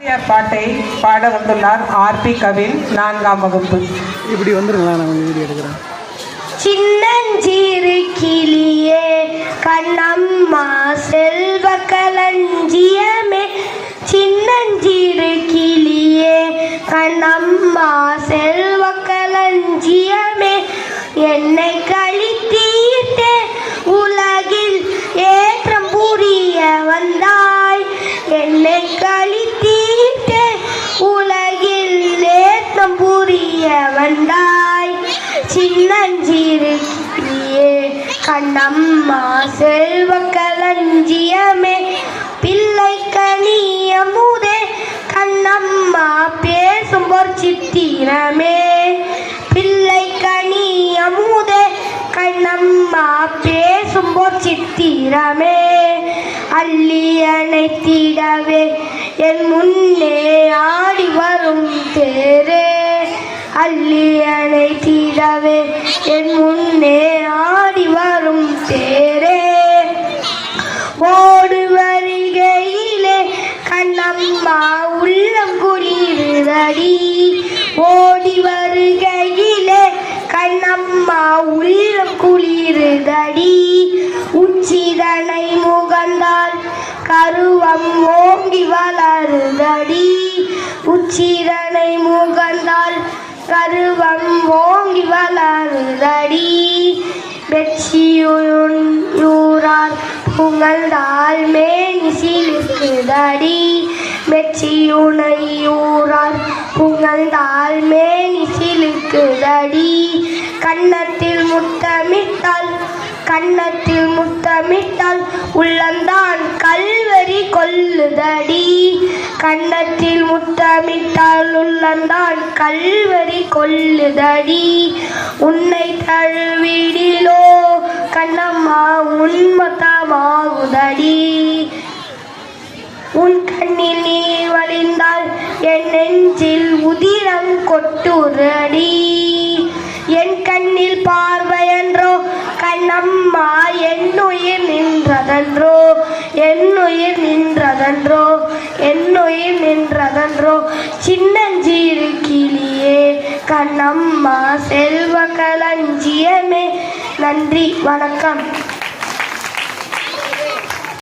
பாட்டை பாட வந்துள்ளார் ஆர்பி கவின் 4ஆம் வகுப்பு. இப்படி வந்துருங்களா, நான் வீடியோ எடுக்கிறேன். சின்னஞ்சிறு கிளியே கண்ணம்மா செல்வ களஞ்சியமே, சின்னஞ்சிறு கிளியே கண்ணம்மா செல்வ களஞ்சியமே, என்னை கழித்தீர்த்தே உலகில் ஏற்றம் புரிய வந்தாய், என்னை கழித்தீர்த்தே உலகில் ஏற்றம் புரிய வந்தாய், சின்னஞ்சிறு கிளியே கண்ணம்மா செல்வ களஞ்சியமே, பிள்ளை கனியமுதே கண்ணம்மா பேசும் பொற்சித்திரமே, பிள்ளை கனியமுதே கண்ணம்மா பேசும் பொற்சித்திரமே, அள்ளி அணைத்திடவே என் முன்னே ஆடி வரும் தேரே, அள்ளி அணைத்திடவே என் முன்னே ஆடி வரும் தேரே, ஓடு வருகையிலே கண்ணம்மா உள்ளம் குளிருதடி, ஓடி வருகையிலே கண்ணம்மா உள்ளம் குளிருதடி, உச்சிதனை முகந்தால் கருவம் ஓங்கி வளருதடி, உச்சிதனை முகந்தால் கருவம் ஓங்கி வளருதடி, வெற்றியூரார் புகழ்ந்தால் மேனி சிலிர்க்குதடி, வெற்றியுனையூரார் புகழ்ந்தால் மேனி சிலிர்க்குதடி, கன்னத்தில் முத்தமிட்டால் கன்னத்தில் முத்தமிட்டால் உள்ளந்தான் கல்வரி கொல்லுதடி, கன்னத்தில் முத்தமிட்டால் உள்ளந்தான் கல்வரி கொல்லுதடி, உன்னை தழுவிடிலோ கண்ணம்மா உன்மத்தமாகுதடி, உன் கண்ணில் நீர் வழிந்தால் என் நெஞ்சில் உதிரம் கொட்டுதடி, என் கண்ணில் பார்வையன்றோ கண்ணம்மா என்னுயிர் நின்றதன்றோ, என்னுயிர் நின்றதன்றோ, என்னுயிர் நின்றதன்றோ, சின்னஞ்சிறு கிளியே கண்ணம்மா செல்வ களஞ்சியமே. நன்றி, வணக்கம்.